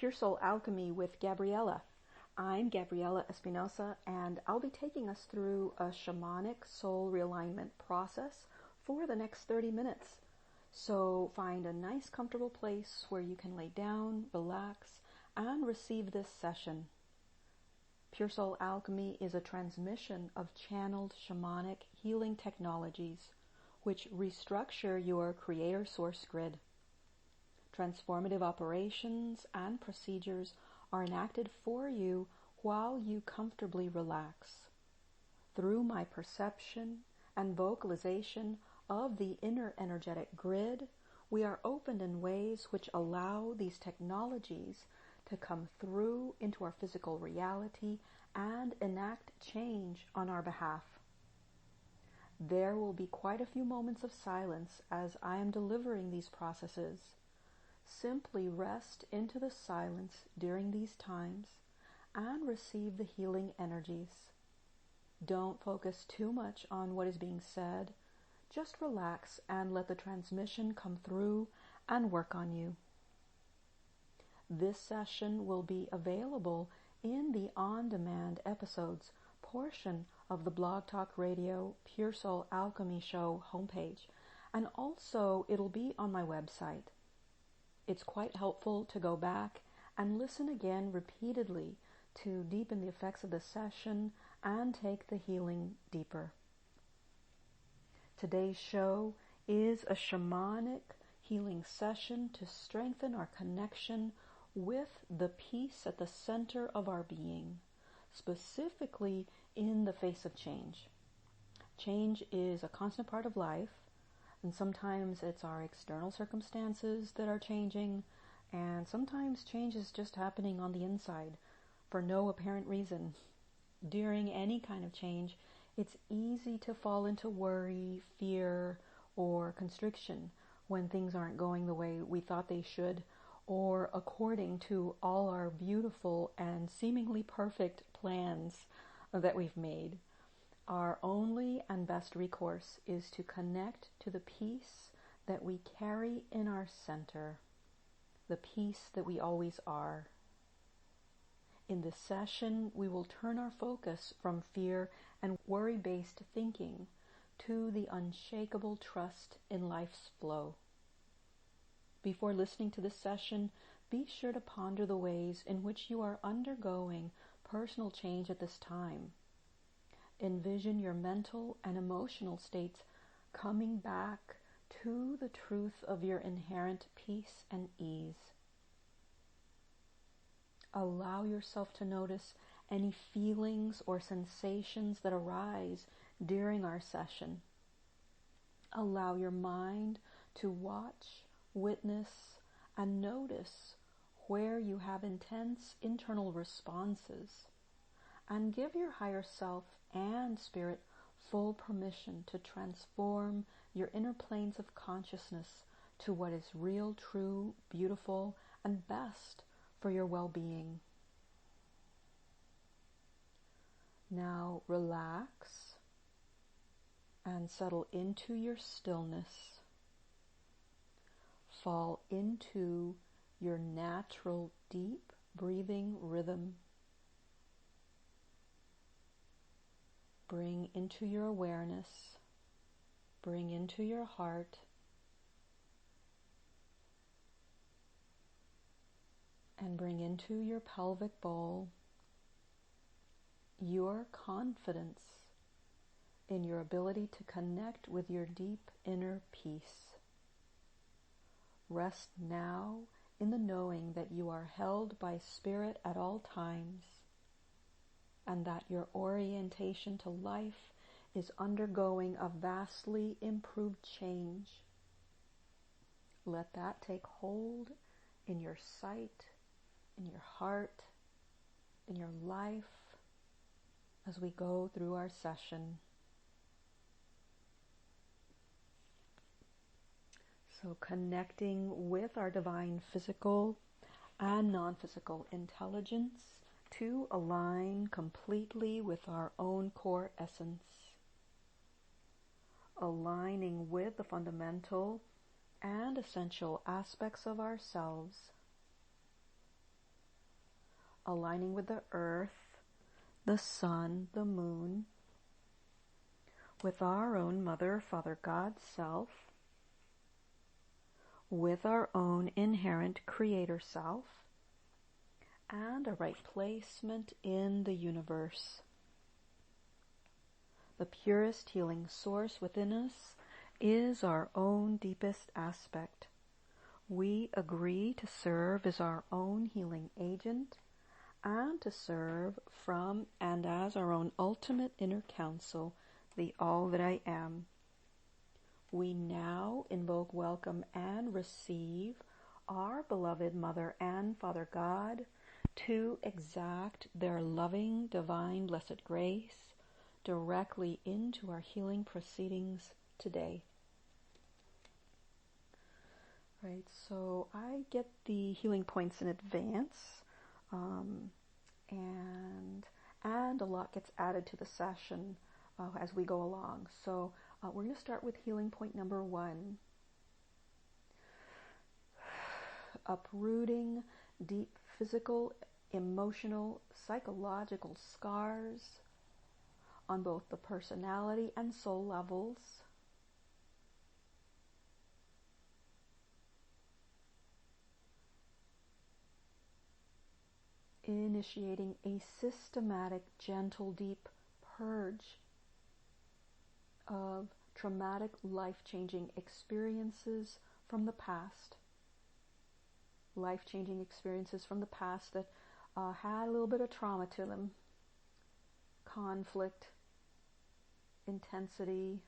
Pure Soul Alchemy with Gabriella. I'm Gabriella Espinosa, and I'll be taking us through a shamanic soul realignment process for the next 30 minutes. So find a nice comfortable place where you can lay down, relax, and receive this session. Pure Soul Alchemy is a transmission of channeled shamanic healing technologies which restructure your creator source grid. Transformative operations and procedures are enacted for you while you comfortably relax. Through my perception and vocalization of the inner energetic grid, we are opened in ways which allow these technologies to come through into our physical reality and enact change on our behalf. There will be quite a few moments of silence as I am delivering these processes. Simply rest into the silence during these times and receive the healing energies. Don't focus too much on what is being said. Just relax and let the transmission come through and work on you. This session will be available in the on-demand episodes portion of the Blog Talk Radio Pure Soul Alchemy Show homepage, and also it'll be on my website. It's quite helpful to go back and listen again repeatedly to deepen the effects of the session and take the healing deeper. Today's show is a shamanic healing session to strengthen our connection with the peace at the center of our being, specifically in the face of change. Change is a constant part of life, and sometimes it's our external circumstances that are changing, and sometimes change is just happening on the inside for no apparent reason. During any kind of change, it's easy to fall into worry, fear, or constriction when things aren't going the way we thought they should, or according to all our beautiful and seemingly perfect plans that we've made. Our only and best recourse is to connect to the peace that we carry in our center, the peace that we always are. In this session, we will turn our focus from fear and worry-based thinking to the unshakable trust in life's flow. Before listening to this session, be sure to ponder the ways in which you are undergoing personal change at this time. Envision your mental and emotional states coming back to the truth of your inherent peace and ease. Allow yourself to notice any feelings or sensations that arise during our session. Allow your mind to watch, witness, and notice where you have intense internal responses, and give your higher self and spirit full permission to transform your inner planes of consciousness to what is real, true, beautiful, and best for your well-being. Now relax and settle into your stillness. Fall into your natural deep breathing rhythm. Bring into your awareness, bring into your heart, and bring into your pelvic bowl your confidence in your ability to connect with your deep inner peace. Rest now in the knowing that you are held by Spirit at all times, and that your orientation to life is undergoing a vastly improved change. Let that take hold in your sight, in your heart, in your life as we go through our session. So connecting with our divine physical and non-physical intelligence to align completely with our own core essence. Aligning with the fundamental and essential aspects of ourselves. aligning with the earth, the sun, the moon, with our own Mother, Father, God, Self, with our own inherent Creator Self, and a right placement in the universe. The purest healing source within us is our own deepest aspect. We agree to serve as our own healing agent and to serve from and as our own ultimate inner counsel, the All that I Am. We now invoke, welcome, and receive our beloved Mother and Father God to exact their loving, divine, blessed grace directly into our healing proceedings today. Right, so I get the healing points in advance, and a lot gets added to the session as we go along. So we're going to start with healing point number 1. Uprooting deep physical, emotional, psychological scars on both the personality and soul levels. Initiating a systematic, gentle, deep purge of traumatic, life-changing experiences from the past. Life-changing experiences from the past that had a little bit of trauma to them. Conflict, intensity,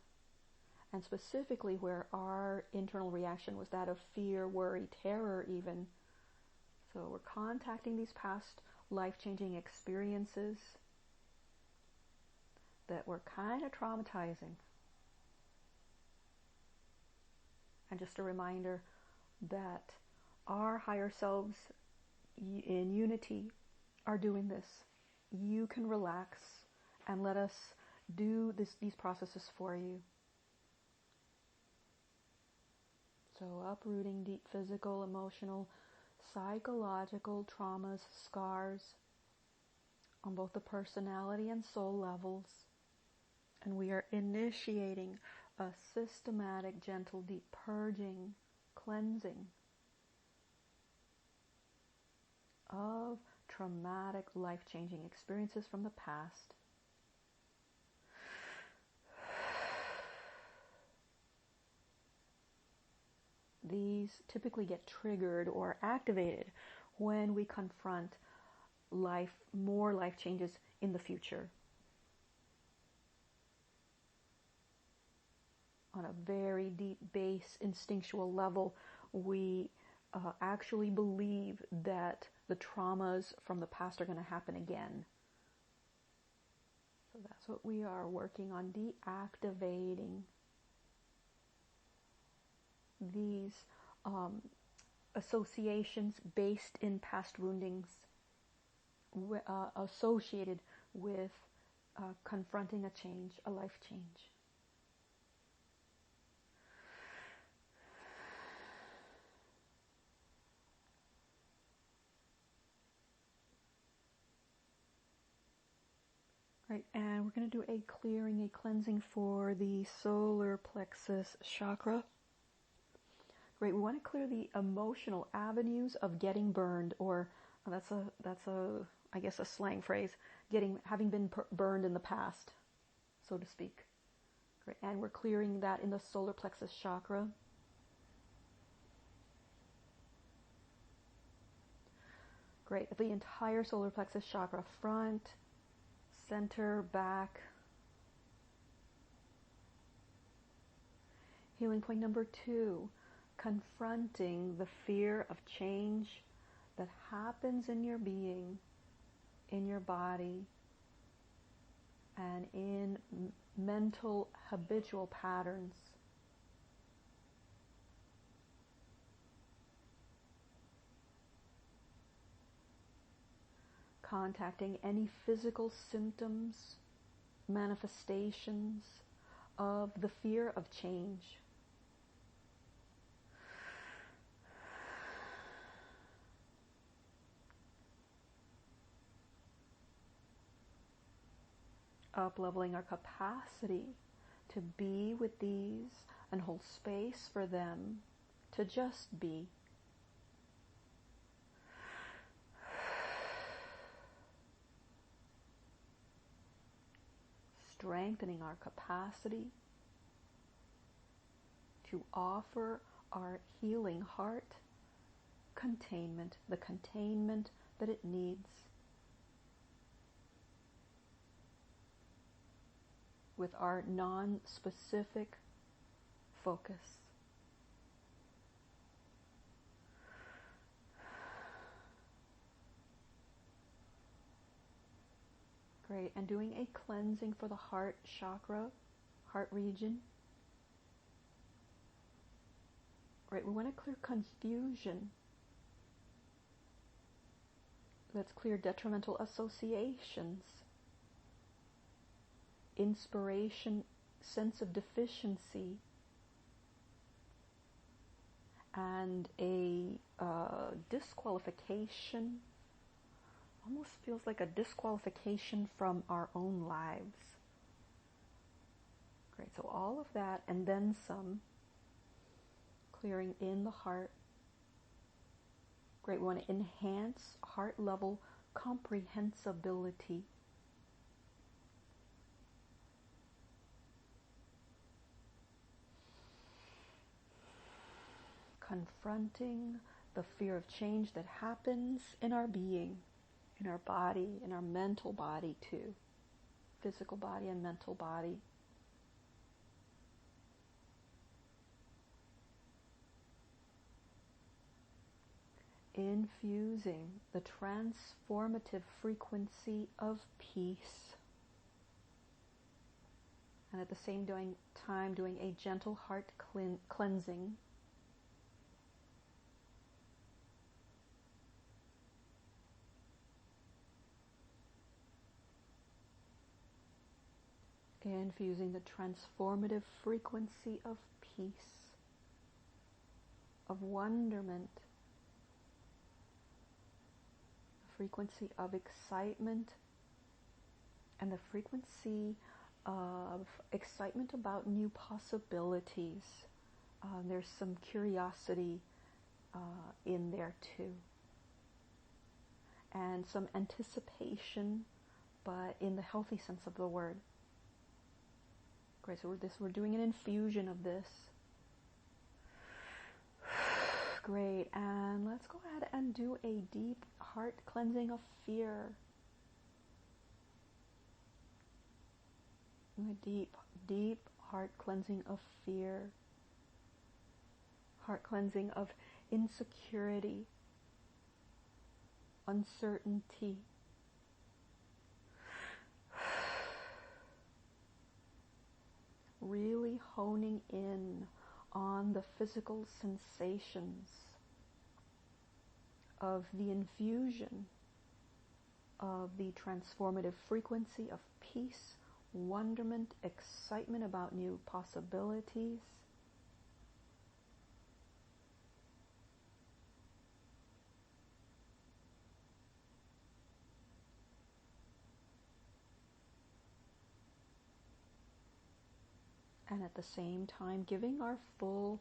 and specifically where our internal reaction was that of fear, worry, terror even. So we're contacting these past life-changing experiences that were kind of traumatizing. And just a reminder that our higher selves in unity are doing this. You can relax and let us do these processes for you. So uprooting deep physical, emotional, psychological traumas, scars on both the personality and soul levels. And we are initiating a systematic, gentle, deep purging, cleansing of traumatic, life-changing experiences from the past. These typically get triggered or activated when we confront more life changes in the future. On a very deep base instinctual level, we actually believe that the traumas from the past are going to happen again. So that's what we are working on, deactivating these associations based in past woundings associated with confronting a change, a life change. Right, and we're going to do a clearing, a cleansing for the solar plexus chakra. Great, we want to clear the emotional avenues of getting burned, or that's a I guess a slang phrase, having been burned in the past, so to speak. Great, and we're clearing that in the solar plexus chakra. Great, the entire solar plexus chakra, front, center, back. Healing point number 2, confronting the fear of change that happens in your being, in your body, and in mental habitual patterns. Contacting any physical symptoms, manifestations of the fear of change. up-leveling our capacity to be with these and hold space for them to just be. Strengthening our capacity to offer our healing heart containment, the containment that it needs, with our non-specific focus. Great, and doing a cleansing for the heart chakra, heart region. Right, we want to clear confusion. Let's clear detrimental associations, inspiration, sense of deficiency, and a disqualification. Almost feels like a disqualification from our own lives. Great, so all of that and then some, clearing in the heart. Great, we want to enhance heart level comprehensibility. Confronting the fear of change that happens in our being, in our body, in our mental body too. Physical body and mental body. Infusing the transformative frequency of peace. And at the same time doing a gentle heart cleansing. Infusing the transformative frequency of peace, of wonderment, the frequency of excitement, and the frequency of excitement about new possibilities. There's some curiosity in there too, and some anticipation, but in the healthy sense of the word. Great, so we're doing an infusion of this. Great, and let's go ahead and do a deep heart cleansing of fear. A deep heart cleansing of fear. Heart cleansing of insecurity, uncertainty. Really honing in on the physical sensations of the infusion of the transformative frequency of peace, wonderment, excitement about new possibilities. And at the same time, giving our full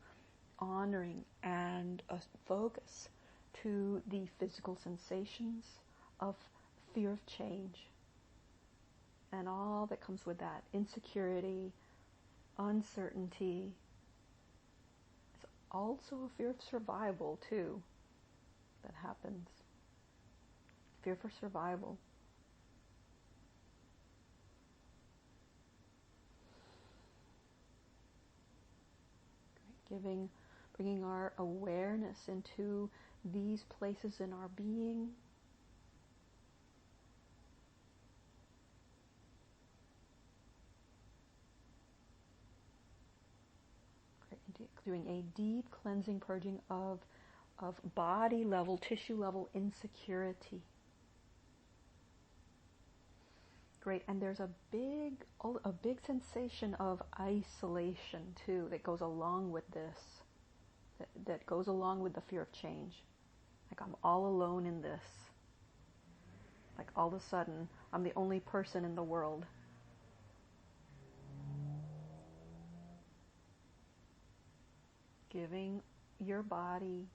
honoring and a focus to the physical sensations of fear of change and all that comes with that. Insecurity, uncertainty. It's also a fear of survival too that happens. Fear for survival. Bringing our awareness into these places in our being. Doing a deep cleansing, purging of body level, tissue level insecurity. Great, and there's a big sensation of isolation too that goes along with this, that goes along with the fear of change. Like I'm all alone in this. Like all of a sudden, I'm the only person in the world. Giving your body,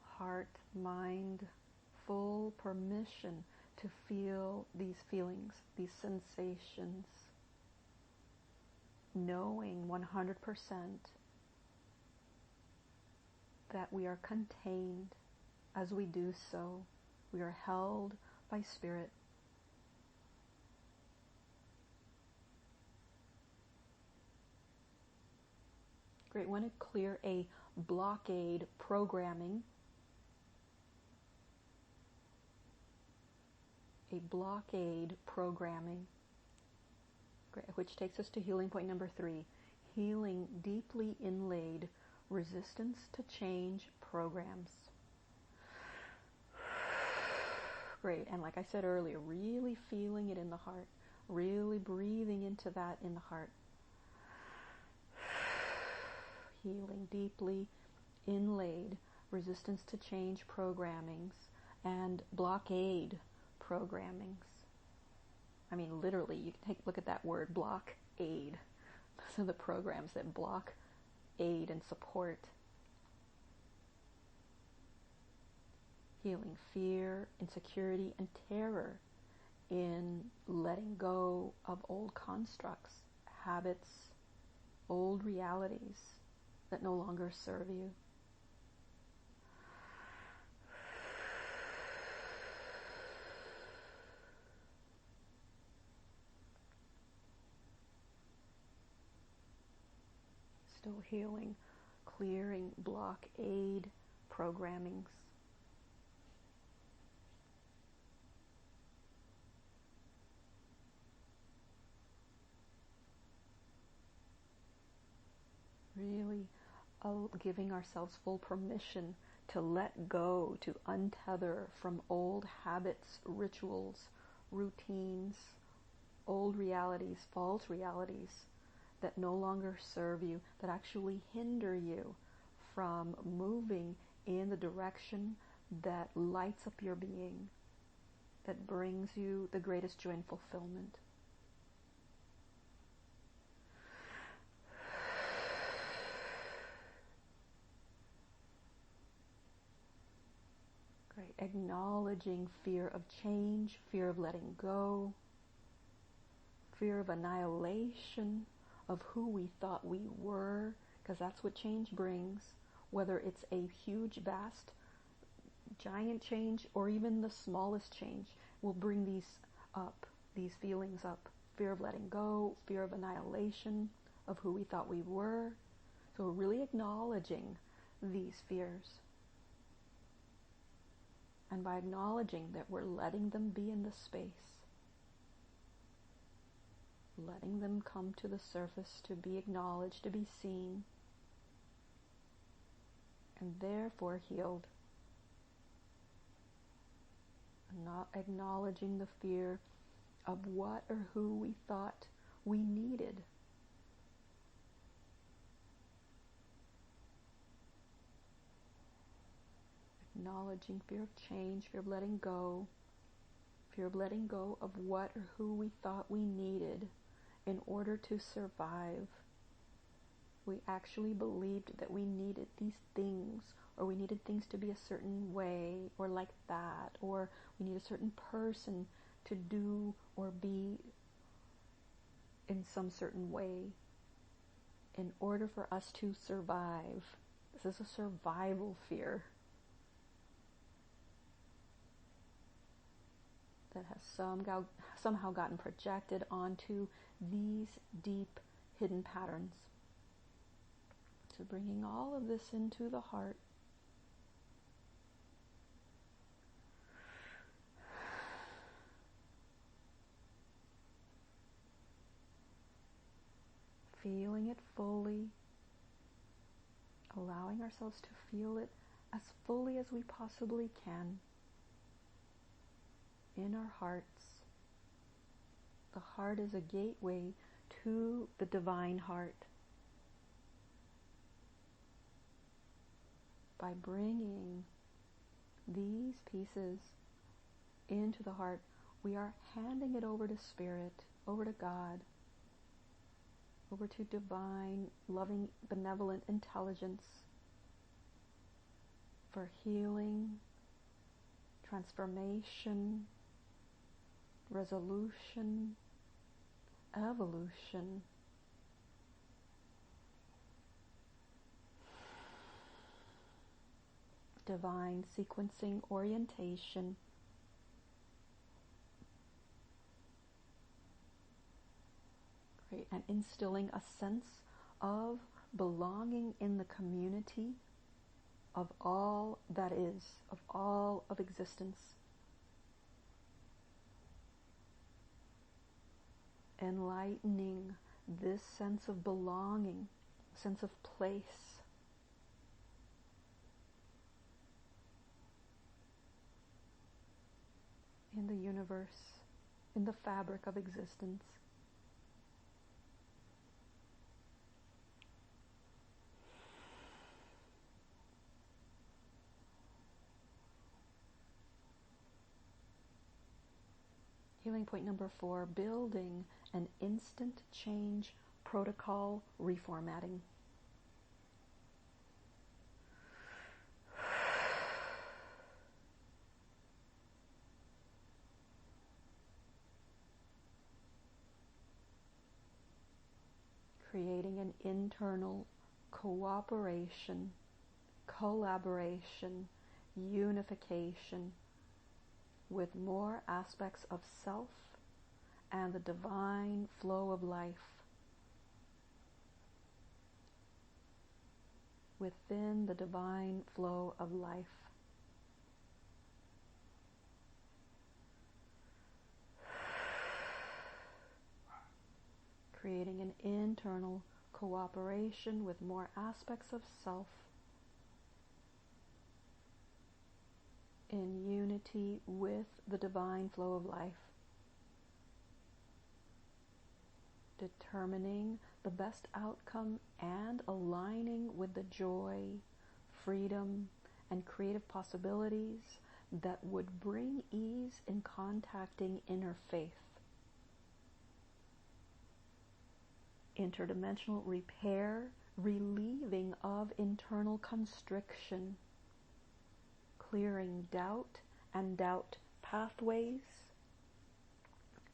heart, mind, full permission to feel these feelings, these sensations, knowing 100% that we are contained as we do so. We are held by Spirit. Great. Want to clear a blockade programming. A blockade programming. Great. Which takes us to healing point number 3. Healing deeply inlaid resistance to change programs. Great. And like I said earlier, really feeling it in the heart. Really breathing into that in the heart. Healing deeply inlaid resistance to change programmings and blockade programmings. I mean, literally, you can look at that word, blockade. Those are the programs that block, aid, and support. Healing fear, insecurity, and terror in letting go of old constructs, habits, old realities that no longer serve you. Still healing, clearing blockade programmings. Really giving ourselves full permission to let go, to untether from old habits, rituals, routines, old realities, false realities that no longer serve you, that actually hinder you from moving in the direction that lights up your being, that brings you the greatest joy and fulfillment. Great. Acknowledging fear of change, fear of letting go, fear of annihilation of who we thought we were, because that's what change brings, whether it's a huge, vast, giant change or even the smallest change, will bring these up, these feelings up. Fear of letting go, fear of annihilation of who we thought we were. So we're really acknowledging these fears. And by acknowledging that, we're letting them be in the space, letting them come to the surface, to be acknowledged, to be seen, and therefore healed. Not acknowledging the fear of what or who we thought we needed. Acknowledging fear of change, fear of letting go of what or who we thought we needed in order to survive. We actually believed that we needed these things, or we needed things to be a certain way, or like that, or we need a certain person to do or be in some certain way in order for us to survive. This is a survival fear that has somehow gotten projected onto these deep hidden patterns. So bringing all of this into the heart. Feeling it fully, allowing ourselves to feel it as fully as we possibly can in our hearts. The heart is a gateway to the divine heart. By bringing these pieces into the heart, we are handing it over to Spirit, over to God, over to divine, loving, benevolent intelligence for healing, transformation, resolution, evolution. Divine sequencing orientation. Great. And instilling a sense of belonging in the community of all that is, of all of existence. Enlightening this sense of belonging, sense of place in the universe, in the fabric of existence. Healing point number 4, building an instant change protocol reformatting. Creating an internal cooperation, collaboration, unification with more aspects of self and the divine flow of life within the divine flow of life. Creating an internal cooperation with more aspects of self in unity with the divine flow of life. Determining the best outcome and aligning with the joy, freedom, and creative possibilities that would bring ease in contacting inner faith. Interdimensional repair, relieving of internal constriction, clearing doubt and doubt pathways,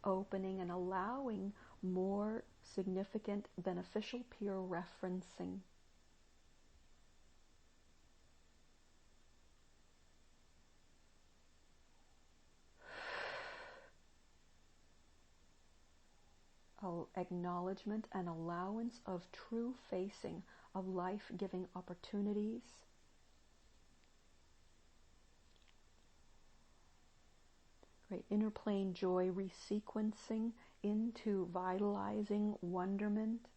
opening and allowing more significant beneficial peer referencing. Acknowledgement and allowance of true facing of life-giving opportunities. Great. Inner plane joy resequencing into vitalizing wonderment.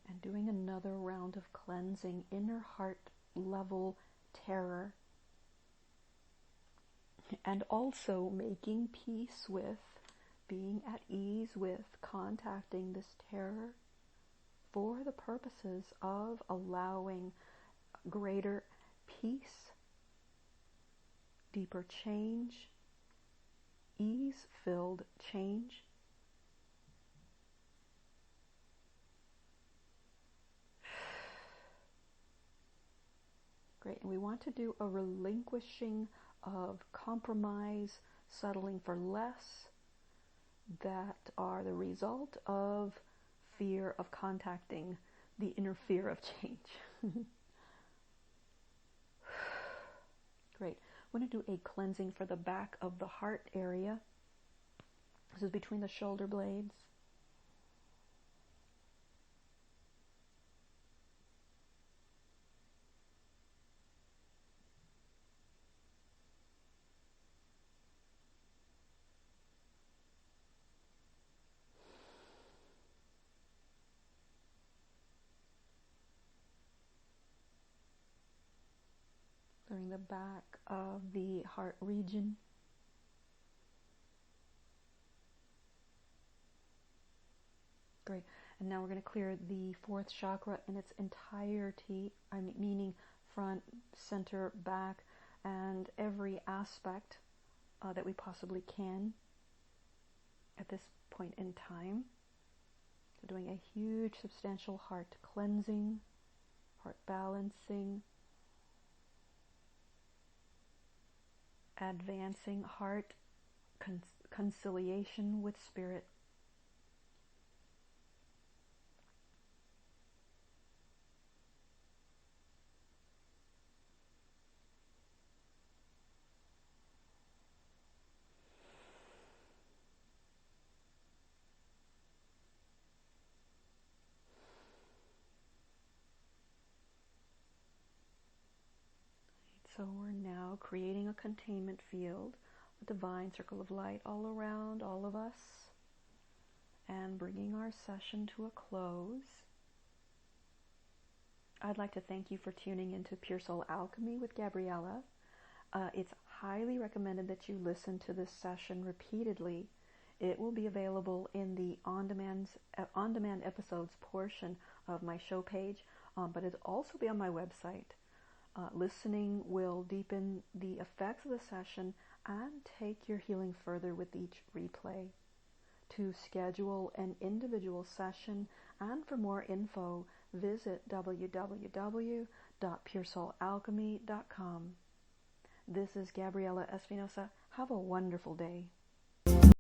And doing another round of cleansing, inner heart level terror. And also making peace with, being at ease with contacting this terror for the purposes of allowing greater peace, deeper change, ease-filled change. Great, and we want to do a relinquishing of compromise, settling for less, that are the result of fear of contacting the inner fear of change. Great. I'm going to do a cleansing for the back of the heart area. This is between the shoulder blades. Clearing the back of the heart region. Great. And now we're going to clear the fourth chakra in its entirety, meaning front, center, back, and every aspect that we possibly can at this point in time. So doing a huge, substantial heart cleansing, heart balancing, advancing heart conciliation with spirit. So we're now creating a containment field, a divine circle of light all around all of us, and bringing our session to a close. I'd like to thank you for tuning into Pure Soul Alchemy with Gabriella. It's highly recommended that you listen to this session repeatedly. It will be available in the on-demand episodes portion of my show page, but it'll also be on my website. Listening will deepen the effects of the session and take your healing further with each replay. To schedule an individual session and for more info, visit www.puresoulalchemy.com. This is Gabriella Espinosa. Have a wonderful day.